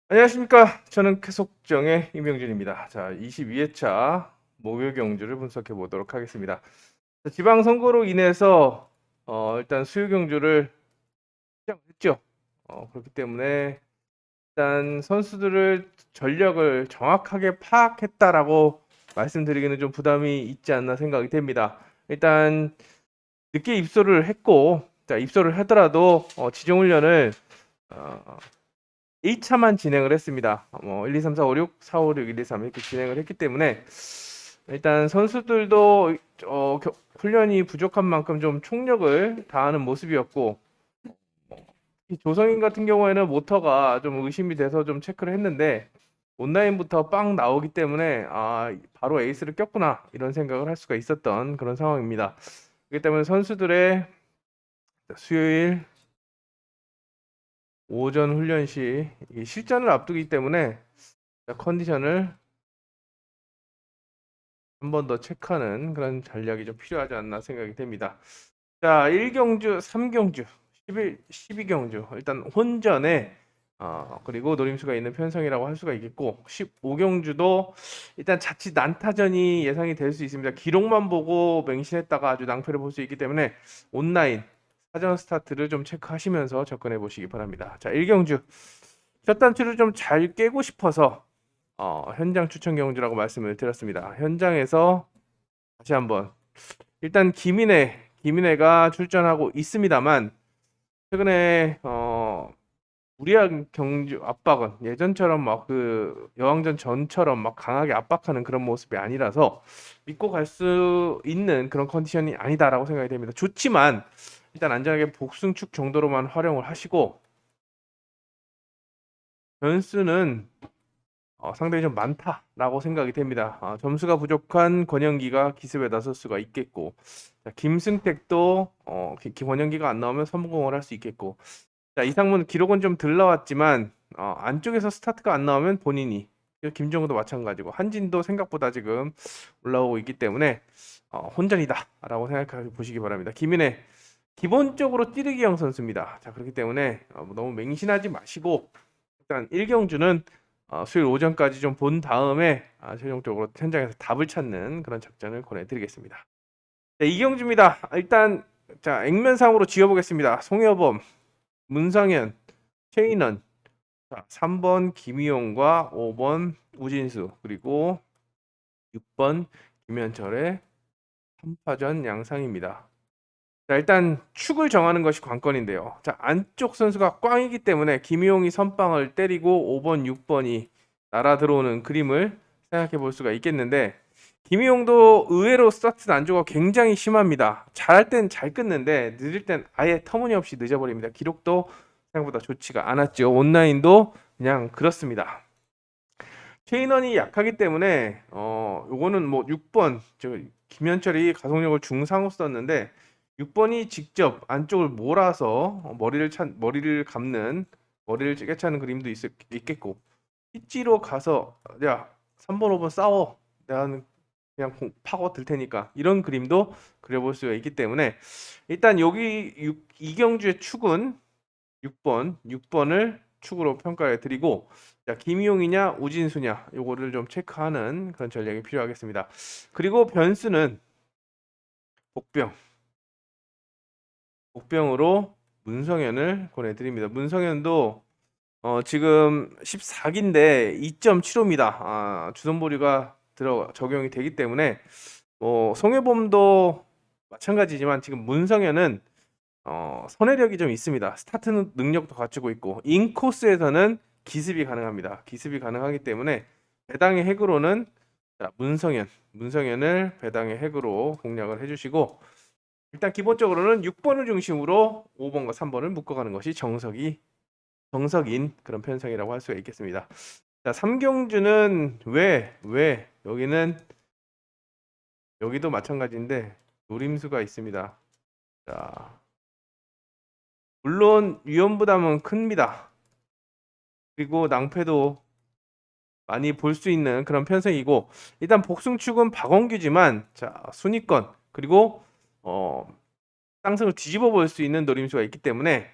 안녕하십니까. 저는 캐속정의 임명준입니다. 자, 22회차 목요 경주를 분석해 보도록 하겠습니다. 지방선거로 인해서 일단 수요 경주를 시작했죠. 그렇기 때문에 일단 선수들을 전력을 정확하게 파악했다라고 말씀드리기는 좀 부담이 있지 않나 생각이 됩니다. 일단 늦게 입소를 했고, 자, 입소를 하더라도 지정훈련을 어, 1차만 진행을 했습니다. 1, 2, 3, 4, 5, 6, 4, 5, 6, 1, 2, 3 이렇게 진행을 했기 때문에 일단 선수들도 훈련이 부족한 만큼 좀 총력을 다하는 모습이었고, 이 조성인 같은 경우에는 모터가 좀 의심이 돼서 좀 체크를 했는데 온라인부터 빵 나오기 때문에 바로 에이스를 꼈구나 이런 생각을 할 수가 있었던 그런 상황입니다. 그렇기 때문에 선수들의 수요일 오전 훈련 시 실전을 앞두기 때문에 컨디션을 한 번 더 체크하는 그런 전략이 좀 필요하지 않나 생각이 됩니다. 자, 1경주, 3경주, 12경주. 일단 혼전에 그리고 노림수가 있는 편성이라고 할 수가 있겠고 15경주도 일단 자칫 난타전이 예상이 될 수 있습니다. 기록만 보고 맹신했다가 아주 낭패를 볼 수 있기 때문에 온라인 사전 스타트를 좀 체크하시면서 접근해 보시기 바랍니다. 자, 1경주 첫 단추를 좀 잘 깨고 싶어서 현장 추천 경주라고 말씀을 드렸습니다. 현장에서 다시 한번 일단 김인혜가 출전하고 있습니다만 최근에 무리한 경주 압박은 예전처럼 막 그 여왕전 전처럼 막 강하게 압박하는 그런 모습이 아니라서 믿고 갈 수 있는 그런 컨디션이 아니다라고 생각이 됩니다. 좋지만 일단 안전하게 복승축 정도로만 활용을 하시고 변수는 상당히 좀 많다라고 생각이 됩니다. 점수가 부족한 권영기가 기습에 나설 수가 있겠고, 자, 김승택도 권영기가 안 나오면 성공을 할 수 있겠고, 자, 이상문 기록은 좀 덜 나왔지만 안쪽에서 스타트가 안 나오면 본인이 김정우도 마찬가지고 한진도 생각보다 지금 올라오고 있기 때문에 혼전이다라고 생각해 보시기 바랍니다. 김인혜 기본적으로 찌르기형 선수입니다. 자, 그렇기 때문에 너무 맹신하지 마시고 일단 1경주는 수요일 오전까지 좀 본 다음에 최종적으로 현장에서 답을 찾는 그런 작전을 권해드리겠습니다. 네, 2경주입니다. 일단 자, 액면상으로 지어보겠습니다. 송여범, 문성현, 최인원, 자, 3번 김희용과 5번 우진수 그리고 6번 김현철의 3파전 양상입니다. 자, 일단 축을 정하는 것이 관건인데요. 자, 안쪽 선수가 꽝이기 때문에 김희용이 선빵을 때리고 5번, 6번이 날아 들어오는 그림을 생각해 볼 수가 있겠는데 김희용도 의외로 스타트 난조가 굉장히 심합니다. 잘할 땐 잘 끊는데 늦을 땐 아예 터무니없이 늦어버립니다. 기록도 생각보다 좋지가 않았죠. 온라인도 그냥 그렇습니다. 최인원이 약하기 때문에 요거는 뭐 6번 저 김현철이 가속력을 중상으로 썼는데 6번이 직접 안쪽을 몰아서 머리를 감는 머리를 꿰차는 그림도 있겠고 피지로 가서 야 3번 5번 싸워 내가 그냥 파고 들 테니까 이런 그림도 그려볼 수가 있기 때문에 일단 여기 이경주의 축은 6번을 축으로 평가해 드리고 자, 김희용이냐 우진수냐 요거를 좀 체크하는 그런 전략이 필요하겠습니다. 그리고 변수는 복병. 복병으로 문성현을 권해드립니다. 문성현도 지금 14기인데 2.75입니다. 주전보류가 적용이 되기 때문에 송혜범도 마찬가지지만 지금 문성현은 선회력이 좀 있습니다. 스타트 능력도 갖추고 있고 인코스에서는 기습이 가능합니다. 기습이 가능하기 때문에 배당의 핵으로는 자, 문성현을 배당의 핵으로 공략을 해주시고 일단 기본적으로는 6번을 중심으로 5번과 3번을 묶어가는 것이 정석인 그런 편성이라고 할 수가 있겠습니다. 자, 3경주는 왜 여기도 마찬가지인데 노림수가 있습니다. 자, 물론 위험 부담은 큽니다. 그리고 낭패도 많이 볼 수 있는 그런 편성이고 일단 복승축은 박원규지만 자, 순위권 그리고 어, 상승을 뒤집어 볼 수 있는 노림수가 있기 때문에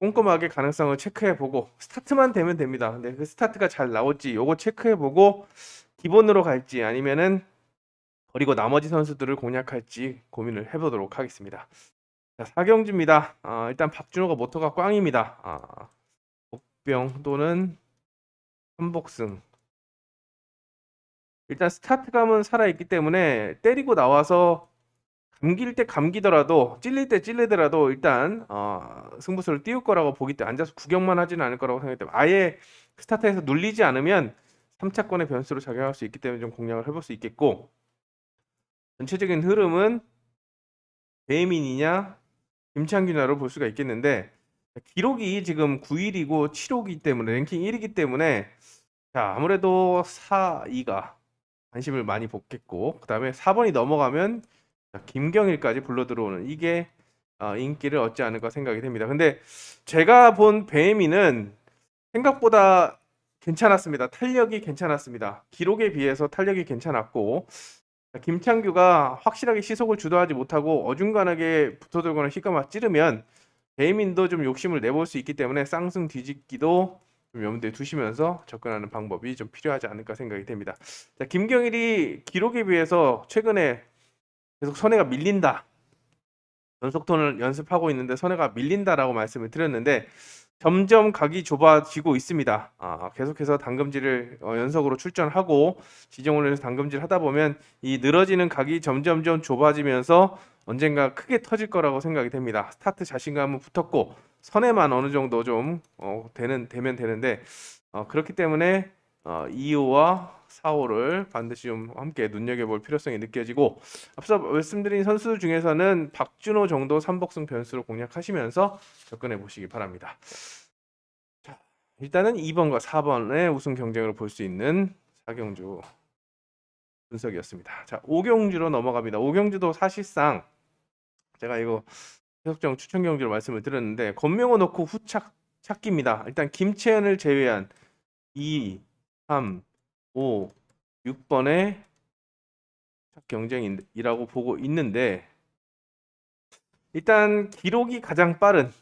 꼼꼼하게 가능성을 체크해보고 스타트만 되면 됩니다. 근데 그 스타트가 잘 나올지 요거 체크해보고 기본으로 갈지 아니면은 버리고 나머지 선수들을 공략할지 고민을 해보도록 하겠습니다. 자, 4경주입니다. 일단 박준호가 모터가 꽝입니다. 복병 또는 삼복승. 일단 스타트감은 살아있기 때문에 때리고 나와서 감길 때 감기더라도 찔릴 때 찔리더라도 일단 승부수를 띄울 거라고 보기 때문에 앉아서 구경만 하지는 않을 거라고 생각하기 때문에 아예 스타트에서 눌리지 않으면 3차권의 변수로 작용할 수 있기 때문에 좀 공략을 해볼 수 있겠고, 전체적인 흐름은 배민이냐 김창균이냐로 볼 수가 있겠는데, 기록이 지금 9위이고 7호기 때문에 랭킹 1위기 때문에 자 아무래도 4, 2가 관심을 많이 받겠고, 그 다음에 4번이 넘어가면 김경일까지 불러 들어오는 이게 인기를 얻지 않을까 생각이 됩니다. 근데 제가 본 배혜민은 생각보다 괜찮았습니다. 탄력이 괜찮았습니다. 기록에 비해서 탄력이 괜찮았고, 김창규가 확실하게 시속을 주도하지 못하고 어중간하게 붙어들거나 휘감아 찌르면 배혜민도 좀 욕심을 내볼 수 있기 때문에 쌍승 뒤집기도 좀 염두에 두시면서 접근하는 방법이 좀 필요하지 않을까 생각이 됩니다. 자, 김경일이 기록에 비해서 최근에 계속 선회가 밀린다, 연속톤을 연습하고 있는데 선회가 밀린다라고 말씀을 드렸는데 점점 각이 좁아지고 있습니다. 계속해서 당금질을 연속으로 출전하고 지정훈련에서 당금질 하다 보면 이 늘어지는 각이 점점점 좁아지면서 언젠가 크게 터질 거라고 생각이 됩니다. 스타트 자신감은 붙었고 선회만 어느 정도 좀 되면 되는데, 그렇기 때문에 2호와 4호를 반드시 좀 함께 눈여겨볼 필요성이 느껴지고, 앞서 말씀드린 선수 중에서는 박준호 정도 3복승 변수로 공략하시면서 접근해 보시기 바랍니다. 자, 일단은 2번과 4번의 우승 경쟁으로 볼 수 있는 4경주 분석이었습니다. 자, 5경주로 넘어갑니다. 5경주도 사실상 제가 이거 해석정 추천 경주로 말씀을 드렸는데 건명호 넣고 후착 찾기입니다. 일단 김채연을 제외한 2, 3, 5, 6번의 경쟁이라고 보고 있는데, 일단 기록이 가장 빠른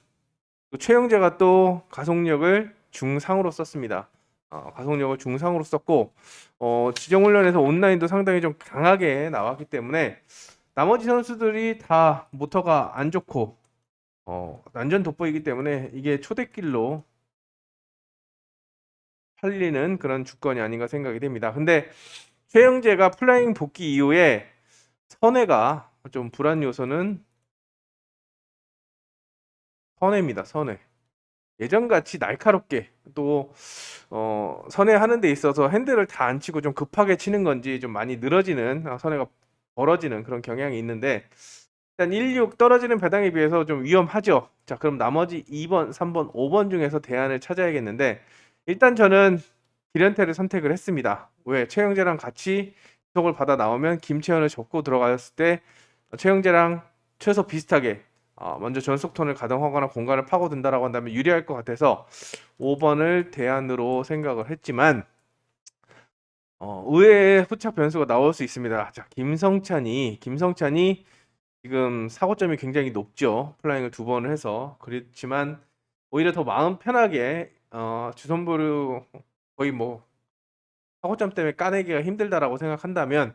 최영재가 또 가속력을 중상으로 썼습니다. 가속력을 중상으로 썼고 지정훈련에서 온라인도 상당히 좀 강하게 나왔기 때문에 나머지 선수들이 다 모터가 안 좋고 난전 돋보이기 때문에 이게 초대길로 팔리는 그런 주권이 아닌가 생각이 됩니다. 근데 최영재가 플라잉 복귀 이후에 선회가 좀 불안 요소는 선회입니다. 선회. 예전같이 날카롭게 또 선회하는 데 있어서 핸들을 다 안 치고 좀 급하게 치는 건지 좀 많이 늘어지는 선회가 벌어지는 그런 경향이 있는데, 일단 16 떨어지는 배당에 비해서 좀 위험하죠. 자, 그럼 나머지 2번, 3번, 5번 중에서 대안을 찾아야겠는데, 일단 저는 기련태를 선택을 했습니다. 왜? 최영재랑 같이 속을 받아 나오면 김채연을 접고 들어갔을 때 최영재랑 최소 비슷하게 먼저 전속턴을 가동하거나 공간을 파고든다라고 한다면 유리할 것 같아서 5번을 대안으로 생각을 했지만 의외의 후착 변수가 나올 수 있습니다. 자, 김성찬이 지금 사고점이 굉장히 높죠. 플라잉을 2번을 해서. 그렇지만 오히려 더 마음 편하게 주선보를 거의 뭐 사고점 때문에 까내기가 힘들다라고 생각한다면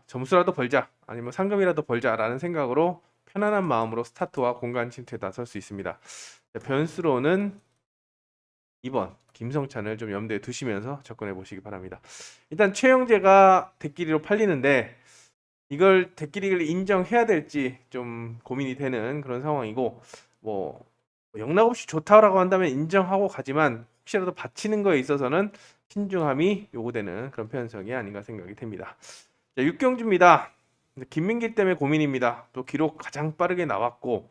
점수라도 벌자 아니면 상금이라도 벌자라는 생각으로 편안한 마음으로 스타트와 공간 침투에 나설 수 있습니다. 자, 변수로는 2번 김성찬을 좀 염두에 두시면서 접근해 보시기 바랍니다. 일단 최영재가 대끼리로 팔리는데 이걸 대끼리를 인정해야 될지 좀 고민이 되는 그런 상황이고, 뭐 영락없이 좋다라고 한다면 인정하고 가지만 혹시라도 받치는 거에 있어서는 신중함이 요구되는 그런 편성이 아닌가 생각이 됩니다. 자, 6경주입니다. 김민기 때문에 고민입니다. 또 기록 가장 빠르게 나왔고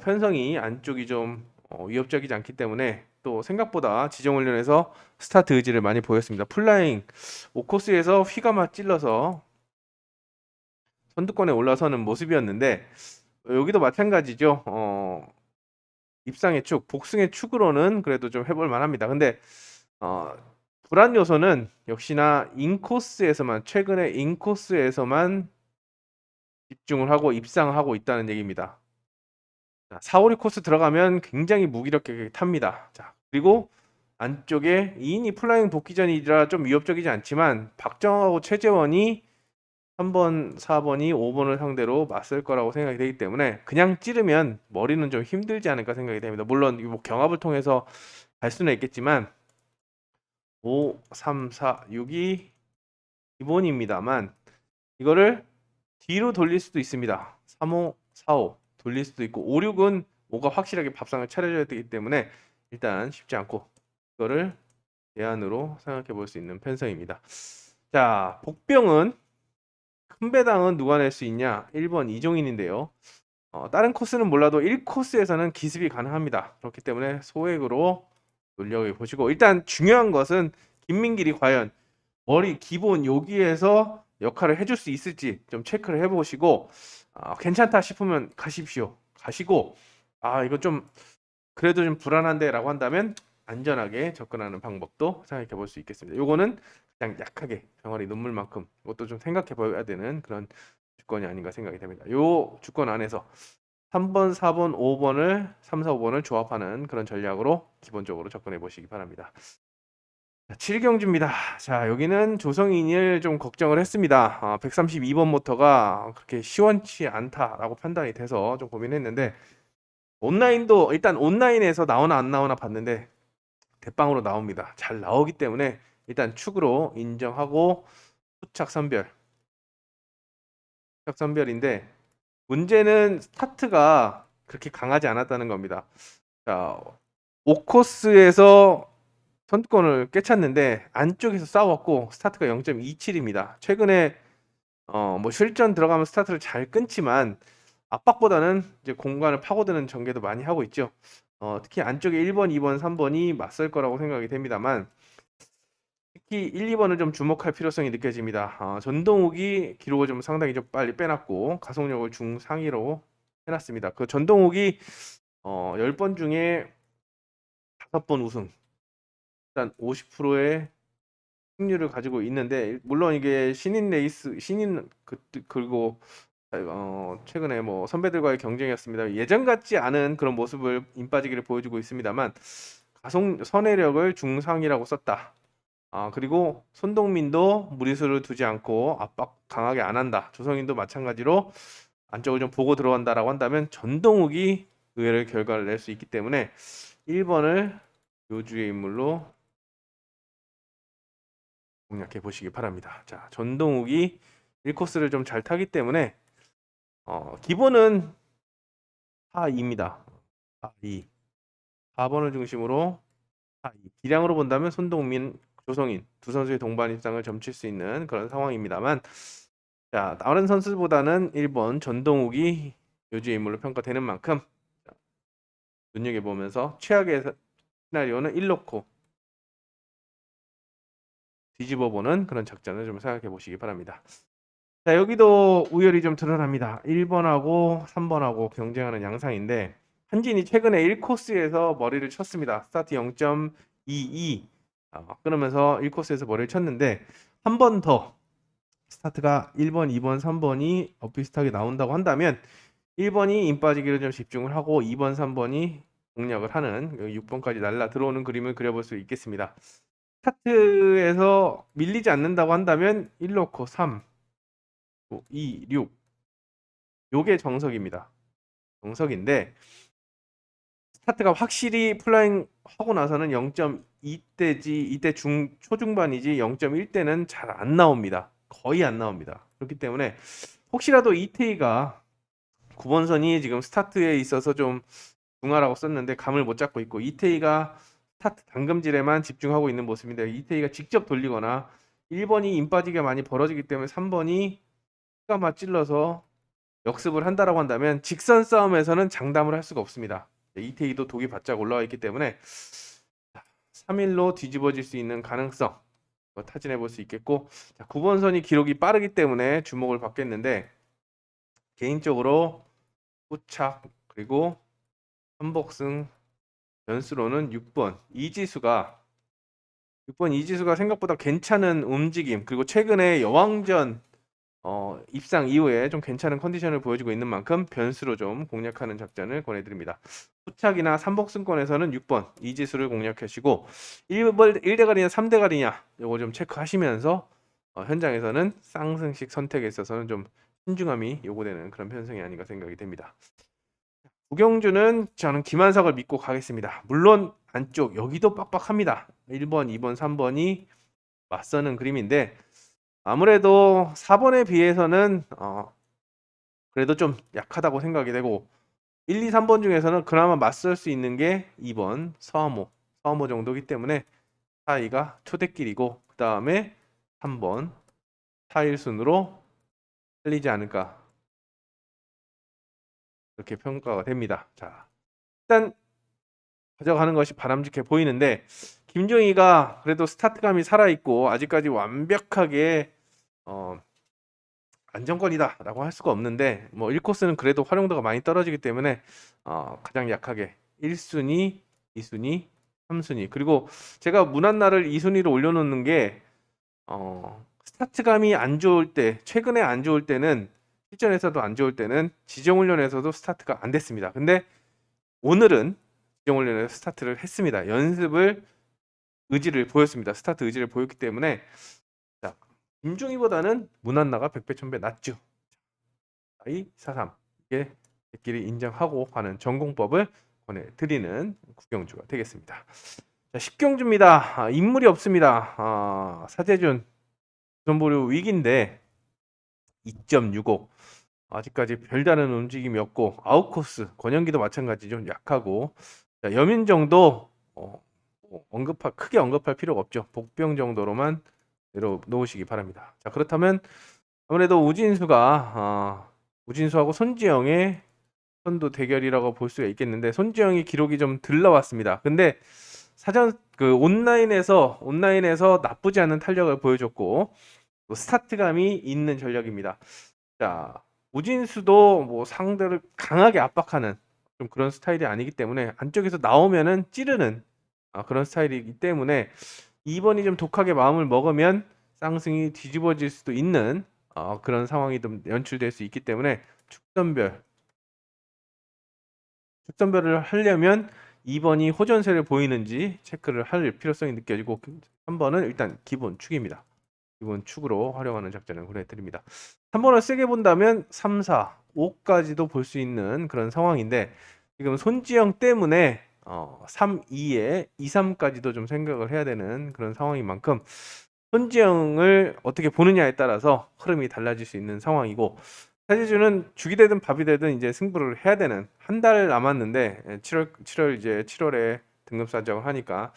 편성이 안쪽이 좀 위협적이지 않기 때문에 또 생각보다 지정훈련에서 스타트 의지를 많이 보였습니다. 플라잉 5코스에서 휘감아 찔러서 선두권에 올라서는 모습이었는데 여기도 마찬가지죠. 입상의 축, 복승의 축으로는 그래도 좀 해볼 만합니다. 근데 불안 요소는 역시나 인코스에서만, 최근에 인코스에서만 집중을 하고 입상하고 있다는 얘기입니다. 자, 4, 5, 6 코스 들어가면 굉장히 무기력하게 탑니다. 자, 그리고 안쪽에 2인이 플라잉 복귀전이라 좀 위협적이지 않지만 박정하고 최재원이 3번, 4번이 5번을 상대로 맞설 거라고 생각이 되기 때문에 그냥 찌르면 머리는 좀 힘들지 않을까 생각이 됩니다. 물론 이거 뭐 경합을 통해서 갈 수는 있겠지만 5, 3, 4, 6이 기본입니다만 이거를 뒤로 돌릴 수도 있습니다. 3, 5, 4, 5 돌릴 수도 있고 5, 6은 5가 확실하게 밥상을 차려줘야 되기 때문에 일단 쉽지 않고 이거를 대안으로 생각해 볼 수 있는 편성입니다. 자, 복병은 큰 배당은 누가 낼 수 있냐? 1번 이종인인데요. 다른 코스는 몰라도 1코스에서는 기습이 가능합니다. 그렇기 때문에 소액으로 논력을 보시고 일단 중요한 것은 김민길이 과연 머리 기본 여기에서 역할을 해줄 수 있을지 좀 체크를 해보시고 괜찮다 싶으면 가십시오. 가시고 이거 좀 그래도 좀 불안한데 라고 한다면 안전하게 접근하는 방법도 생각해 볼 수 있겠습니다. 요거는 그냥 약하게 병아리 눈물만큼 이것도 좀 생각해 봐야 되는 그런 주권이 아닌가 생각이 됩니다. 요 주권 안에서 3번, 4번, 5번을 3, 4, 5번을 조합하는 그런 전략으로 기본적으로 접근해 보시기 바랍니다. 7경주입니다. 자, 여기는 조성인을 좀 걱정을 했습니다. 132번 모터가 그렇게 시원치 않다라고 판단이 돼서 좀 고민했는데 온라인도 일단 온라인에서 나오나 안 나오나 봤는데 대빵으로 나옵니다. 잘 나오기 때문에 일단 축으로 인정하고 후착 선별인데 문제는 스타트가 그렇게 강하지 않았다는 겁니다. 자, 5코스에서 선두권을 꿰찼는데 안쪽에서 싸웠고 스타트가 0.27입니다. 최근에 뭐 실전 들어가면 스타트를 잘 끊지만 압박보다는 이제 공간을 파고드는 전개도 많이 하고 있죠. 특히 안쪽에 1번, 2번, 3번이 맞설 거라고 생각이 됩니다만 특히 1, 2번을 좀 주목할 필요성이 느껴집니다. 전동욱이 기록을 좀 상당히 좀 빨리 빼놨고 가속력을 중상위로 해놨습니다. 그 전동욱이 10번 중에 5번 우승, 일단 50%의 승률을 가지고 있는데 물론 이게 신인 레이스, 그리고 최근에 뭐 선배들과의 경쟁이었습니다. 예전 같지 않은 그런 모습을 인빠지기를 보여주고 있습니다만 가속 선회력을 중상이라고 썼다. 그리고 손동민도 무리수를 두지 않고 압박 강하게 안 한다. 조성인도 마찬가지로 안쪽을 좀 보고 들어간다라고 한다면 전동욱이 의외의 결과를 낼 수 있기 때문에 1번을 요주의 인물로 공략해 보시기 바랍니다. 자, 전동욱이 1코스를 좀 잘 타기 때문에 기본은 하2입니다. 하2. 4번을 중심으로 하2. 기량으로 본다면 손동민, 조성인 두 선수의 동반 입상을 점칠 수 있는 그런 상황입니다만 자, 다른 선수보다는 1번 전동욱이 요주의 인물로 평가되는 만큼 눈여겨보면서 최악의 시나리오는 1놓고 뒤집어보는 그런 작전을 좀 생각해 보시기 바랍니다. 자, 여기도 우열이 좀 드러납니다. 1번하고 3번하고 경쟁하는 양상인데 한진이 최근에 1코스에서 머리를 쳤습니다. 스타트 0.22 끊으면서 1코스에서 머리를 쳤는데 한 번 더 스타트가 1번, 2번, 3번이 비슷하게 나온다고 한다면 1번이 인 빠지기를 좀 집중을 하고 2번, 3번이 공략을 하는 6번까지 날라 들어오는 그림을 그려볼 수 있겠습니다. 스타트에서 밀리지 않는다고 한다면 1 놓고 3, 5, 2, 6 요게 정석입니다. 정석인데 스타트가 확실히 플라잉 하고 나서는 0.2대지 이때 초중반이지 0.1대는 잘 안 나옵니다. 거의 안 나옵니다. 그렇기 때문에 혹시라도 이태희가 9번선이 지금 스타트에 있어서 좀 중하라고 썼는데 감을 못 잡고 있고 이태희가 스타트 당금질에만 집중하고 있는 모습인데 이태희가 직접 돌리거나 1번이 인 빠지게 많이 벌어지기 때문에 3번이 가 맞찔러서 역습을 한다라고 한다면 직선 싸움에서는 장담을 할 수가 없습니다. 이태희도 독이 바짝 올라와 있기 때문에 3일로 뒤집어질 수 있는 가능성 타진해 볼 수 있겠고 9번선이 기록이 빠르기 때문에 주목을 받겠는데 개인적으로 후착 그리고 선복승 변수로는 6번 이지수가 생각보다 괜찮은 움직임 그리고 최근에 여왕전 입상 이후에 좀 괜찮은 컨디션을 보여주고 있는 만큼 변수로 좀 공략하는 작전을 권해드립니다. 후착이나 삼복승권에서는 6번 이지수를 공략하시고 1대가리냐 3대가리냐 요거 좀 체크하시면서 현장에서는 쌍승식 선택에 있어서는 좀 신중함이 요구되는 그런 편성이 아닌가 생각이 됩니다. 구경주는 저는 김한석을 믿고 가겠습니다. 물론 안쪽 여기도 빡빡합니다. 1번, 2번, 3번이 맞서는 그림인데 아무래도 4번에 비해서는 그래도 좀 약하다고 생각이 되고 1, 2, 3번 중에서는 그나마 맞설 수 있는 게 2번 서하모 정도기 때문에 4위가 초대길이고 그 다음에 3번 4일순으로 틀리지 않을까 이렇게 평가가 됩니다. 자, 일단 가져가는 것이 바람직해 보이는데 김종희가 그래도 스타트감이 살아있고 아직까지 완벽하게 안정권이다라고 할 수가 없는데 뭐 1코스는 그래도 활용도가 많이 떨어지기 때문에 가장 약하게 1순위, 2순위, 3순위 그리고 제가 무난나를 2순위로 올려놓는 게 스타트감이 안 좋을 때 최근에 안 좋을 때는 실전에서도 안 좋을 때는 지정훈련에서도 스타트가 안 됐습니다. 근데 오늘은 지정훈련에서 스타트를 했습니다. 연습을 의지를 보였습니다. 스타트 의지를 보였기 때문에 자, 김종희보다는 무난나가 100배 1000배 낫죠. 4-2-4-3 이게 끼리 인정하고 가는 전공법을 권해드리는 구경주가 되겠습니다. 자, 10경주입니다. 인물이 없습니다. 사재준 우선보류 위기인데 2.65 아직까지 별다른 움직임이 없고 아웃코스 권영기도 마찬가지 좀 약하고 자, 여민정도 크게 언급할 필요가 없죠. 복병 정도로만 내려놓으시기 바랍니다. 자, 그렇다면 아무래도 우진수하고 손지영의 선두 대결이라고 볼 수가 있겠는데 손지영이 기록이 좀 덜 나왔습니다. 근데 사전 그 온라인에서 나쁘지 않은 탄력을 보여줬고 또 스타트감이 있는 전력입니다. 자, 우진수도 뭐 상대를 강하게 압박하는 좀 그런 스타일이 아니기 때문에 안쪽에서 나오면은 찌르는 그런 스타일이기 때문에 2번이 좀 독하게 마음을 먹으면 쌍승이 뒤집어질 수도 있는 그런 상황이 좀 연출될 수 있기 때문에 축전별을 하려면 2번이 호전세를 보이는지 체크를 할 필요성이 느껴지고 3번은 일단 기본 축입니다. 기본 축으로 활용하는 작전을 권해드립니다. 3번을 세게 본다면 3, 4, 5까지도 볼 수 있는 그런 상황인데 지금 손지영 때문에 3, 2에 2, 3까지도 좀 생각을 해야 되는 그런 상황인 만큼 손지영을 어떻게 보느냐에 따라서 흐름이 달라질 수 있는 상황이고 사지주는 죽이 되든 밥이 되든 이제 승부를 해야 되는 한 달 남았는데 7월에 등급 산정을 하니까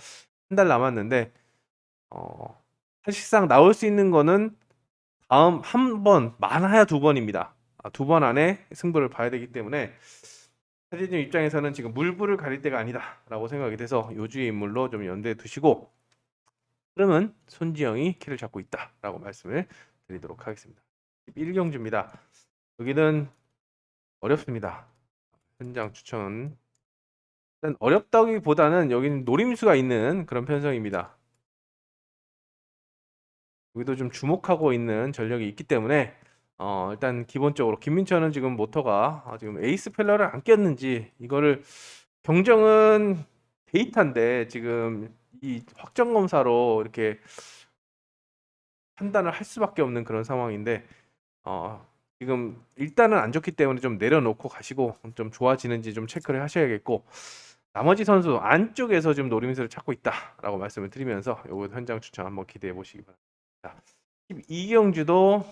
한 달 남았는데 사실상 나올 수 있는 거는 다음 한 번, 많아야 두 번입니다. 두 번 안에 승부를 봐야 되기 때문에 사지주 입장에서는 지금 물불을 가릴 때가 아니다라고 생각이 돼서 요주의 인물로 좀 연대해 두시고 흐름은 손지영이 키를 잡고 있다라고 말씀을 드리도록 하겠습니다. 1경주입니다. 여기는 어렵습니다. 현장 추천. 일단 어렵다기보다는 여기는 노림수가 있는 그런 편성입니다. 여기도 좀 주목하고 있는 전력이 있기 때문에 일단 기본적으로 김민철은 지금 모터가 지금 에이스 펠러를 안 꼈는지 이거를 경정은 데이터인데 지금 이 확정 검사로 이렇게 판단을 할 수밖에 없는 그런 상황인데 지금 일단은 안 좋기 때문에 좀 내려놓고 가시고 좀 좋아지는지 좀 체크를 하셔야겠고 나머지 선수 안쪽에서 지금 노림수를 찾고 있다라고 말씀을 드리면서 요거 현장 추천 한번 기대해 보시기 바랍니다. 12경주도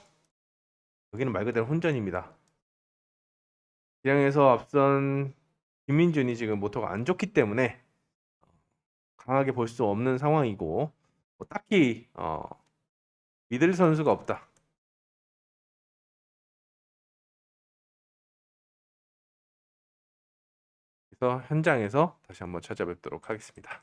여기는 말 그대로 혼전입니다. 기량에서 앞선 김민준이 지금 모터가 안 좋기 때문에 강하게 볼 수 없는 상황이고 뭐 딱히 믿을 선수가 없다. 그래서 현장에서 다시 한번 찾아뵙도록 하겠습니다.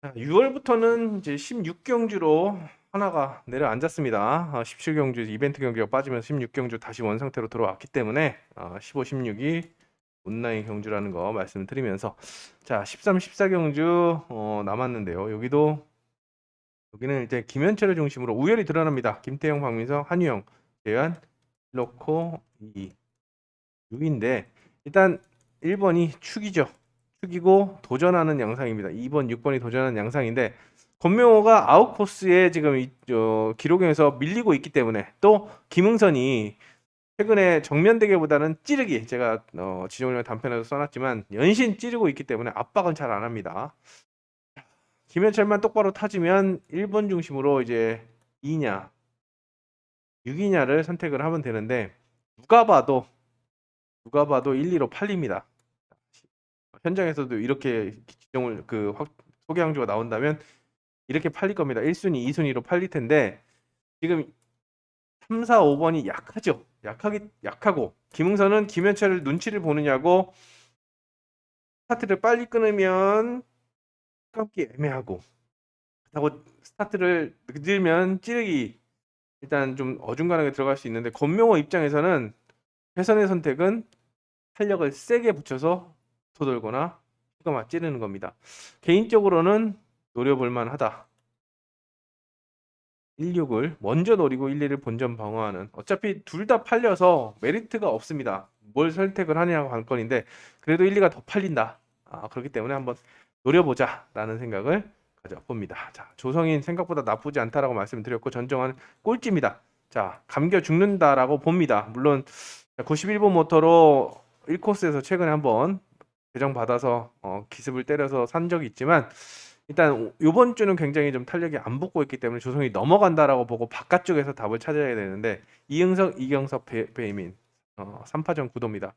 6월부터는 이제 16경주로 하나가 내려앉았습니다. 17경주 이벤트 경기가 빠지면서 16경주 다시 원상태로 들어왔기 때문에 15, 16이 온라인 경주라는 거 말씀드리면서 자 13, 14경주 남았는데요. 여기는 이제 김현철을 중심으로 우열이 드러납니다. 김태형, 박민성, 한유영 제한 1넣고 2 6인데 일단 1번이 축이죠. 축이고 도전하는 양상입니다. 2번, 6번이 도전하는 양상인데 권명호가 아웃코스에 지금 기록에서 밀리고 있기 때문에 또 김응선이 최근에 정면 대결보다는 찌르기 제가 지정령 단편에도 써놨지만 연신 찌르고 있기 때문에 압박은 잘 안 합니다. 김현철만 똑바로 타주면 1번 중심으로 이제 2냐 6이냐를 선택을 하면 되는데 누가 봐도 1, 2로 팔립니다. 현장에서도 이렇게 지정을 소개 항주가 나온다면 이렇게 팔릴 겁니다. 1순위, 2순위로 팔릴 텐데 지금 3, 4, 5번이 약하죠. 약하고 김응선은 김현철을 눈치를 보느냐고 스타트를 빨리 끊으면 감기 애매하고 그렇다고 스타트를 늦으면 찌르기 일단 좀 어중간하게 들어갈 수 있는데 권명호 입장에서는 최선의 선택은 탄력을 세게 붙여서 도돌거나 휘감아 찌르는 겁니다. 개인적으로는 노려볼 만하다. 16을 먼저 노리고 1, 2를 본전 방어하는 어차피 둘 다 팔려서 메리트가 없습니다. 뭘 선택을 하냐가 관건인데 그래도 1, 2가 더 팔린다. 그렇기 때문에 한번 노려보자 라는 생각을 가져봅니다. 자, 조성인 생각보다 나쁘지 않다라고 말씀드렸고 전정환 꼴찌입니다. 자, 감겨 죽는다라고 봅니다. 물론 91번 모터로 1코스에서 최근에 한번 배정 받아서 기습을 때려서 산 적이 있지만 일단 이번 주는 굉장히 좀 탄력이 안 붙고 있기 때문에 조성이 넘어간다라고 보고 바깥쪽에서 답을 찾아야 되는데 이응석, 이경석, 배이민 3파전 구도입니다.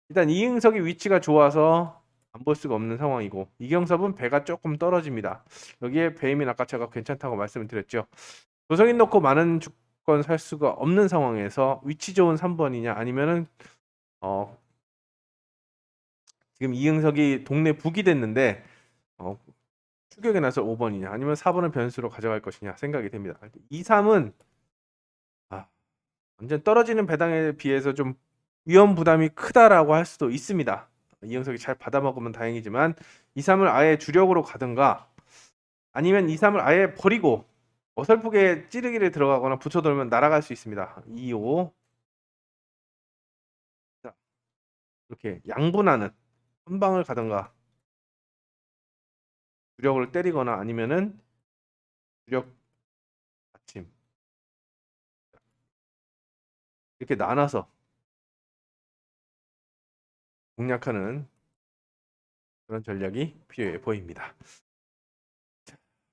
일단 이응석이 위치가 좋아서 안 볼 수가 없는 상황이고 이경섭은 배가 조금 떨어집니다. 여기에 배이민 아까 제가 괜찮다고 말씀을 드렸죠. 조성인 넣고 많은 주권 살 수가 없는 상황에서 위치 좋은 3번이냐 아니면은 지금 이응석이 동네 북이 됐는데 추격에 나서 5번이냐 아니면 4번을 변수로 가져갈 것이냐 생각이 됩니다. 2, 3은 완전 떨어지는 배당에 비해서 좀 위험 부담이 크다라고 할 수도 있습니다. 이영석이 잘 받아먹으면 다행이지만 2, 3을 아예 주력으로 가든가 아니면 2, 3을 아예 버리고 어설프게 찌르기를 들어가거나 붙여돌면 날아갈 수 있습니다. 2, 5 이렇게 양분하는 한 방을 가든가 주력을 때리거나 아니면은 주력 아침 이렇게 나눠서 공략하는 그런 전략이 필요해 보입니다.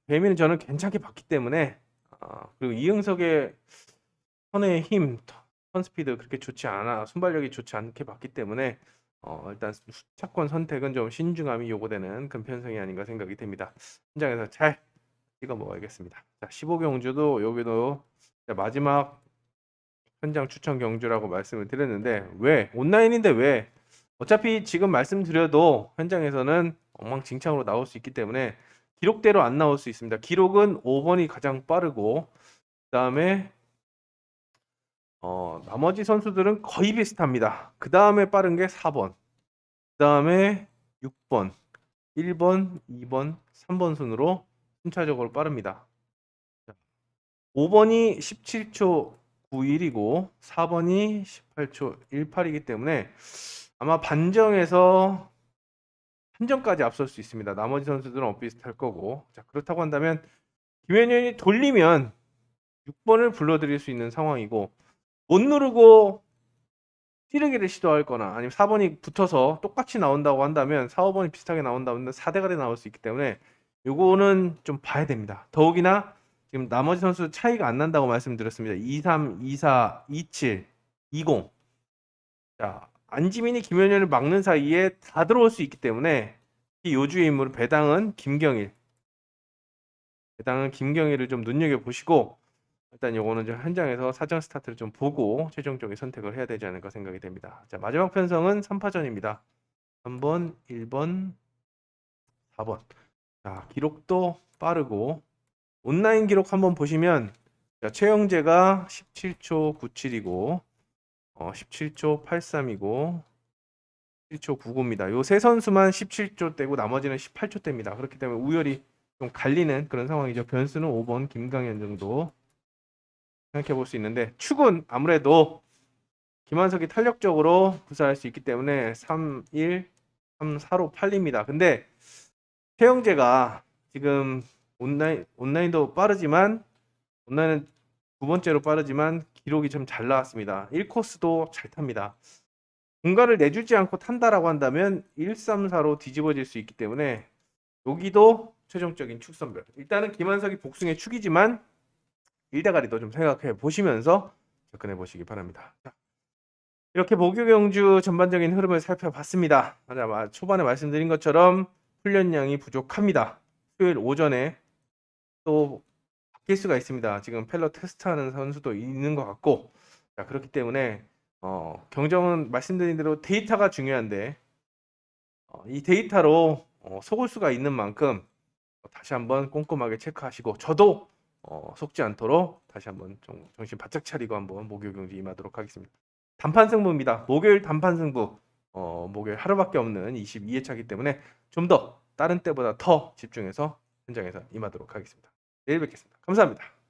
배민은 저는 괜찮게 봤기 때문에 그리고 이응석의 턴의 힘, 턴 스피드 그렇게 좋지 않아 순발력이 좋지 않게 봤기 때문에 일단 수차권 선택은 좀 신중함이 요구되는 그런 편성이 아닌가 생각이 됩니다. 현장에서 잘 찍어 먹어야겠습니다. 자, 15경주도 여기도 마지막 현장 추천 경주라고 말씀을 드렸는데 왜 온라인인데 왜 어차피 지금 말씀드려도 현장에서는 엉망진창으로 나올 수 있기 때문에 기록대로 안 나올 수 있습니다. 기록은 5번이 가장 빠르고 그다음에 나머지 선수들은 거의 비슷합니다. 그 다음에 빠른 게 4번, 그 다음에 6번, 1번, 2번, 3번 순으로 순차적으로 빠릅니다. 5번이 17초 91이고 4번이 18초 18이기 때문에 아마 반정에서 한정까지 앞설 수 있습니다. 나머지 선수들은 엇비슷할 거고 자 그렇다고 한다면 김현현이 돌리면 6번을 불러들일 수 있는 상황이고 못 누르고 찌르기를 시도할 거나 아니면 4번이 붙어서 똑같이 나온다고 한다면 4, 5번이 비슷하게 나온다면 4대가리 나올 수 있기 때문에 요거는 좀 봐야 됩니다. 더욱이나 지금 나머지 선수 차이가 안 난다고 말씀드렸습니다. 23, 24, 27, 20. 자, 안지민이 김현현을 막는 사이에 다 들어올 수 있기 때문에 이 요주의 인물 배당은 김경일. 배당은 김경일을 좀 눈여겨보시고 일단 요거는 좀 현장에서 사전 스타트를 좀 보고 최종적인 선택을 해야 되지 않을까 생각이 됩니다. 자, 마지막 편성은 3파전입니다. 3번, 1번, 4번. 자, 기록도 빠르고 온라인 기록 한번 보시면 자, 최영재가 17초 97이고 17초 83이고 17초 99입니다. 요 세 선수만 17초 대고 나머지는 18초 대입니다. 그렇기 때문에 우열이 좀 갈리는 그런 상황이죠. 변수는 5번 김강현 정도 생각해 볼 수 있는데 축은 아무래도 김한석이 탄력적으로 구사할 수 있기 때문에 3-1, 3-4로 팔립니다. 근데 최영재가 지금 온라인도 빠르지만 온라인은 두 번째로 빠르지만 기록이 좀 잘 나왔습니다. 1코스도 잘 탑니다. 공간을 내주지 않고 탄다라고 한다면 1-3-4로 뒤집어질 수 있기 때문에 여기도 최종적인 축 선별. 일단은 김한석이 복숭의 축이지만 1대가리도 좀 생각해 보시면서 접근해 보시기 바랍니다. 자, 이렇게 목요경주 전반적인 흐름을 살펴봤습니다. 초반에 말씀드린 것처럼 훈련량이 부족합니다. 수요일 오전에 또 바뀔 수가 있습니다. 지금 펠러 테스트하는 선수도 있는 것 같고, 자, 그렇기 때문에 경정은 말씀드린 대로 데이터가 중요한데 이 데이터로 속을 수가 있는 만큼 다시 한번 꼼꼼하게 체크하시고 저도 속지 않도록 다시 한번 정신 바짝 차리고 한번 목요일 경기 임하도록 하겠습니다. 단판 승부입니다. 목요일 단판 승부. 목요일 하루밖에 없는 22회차이기 때문에 좀 더 다른 때보다 더 집중해서 현장에서 임하도록 하겠습니다. 내일 뵙겠습니다. 감사합니다.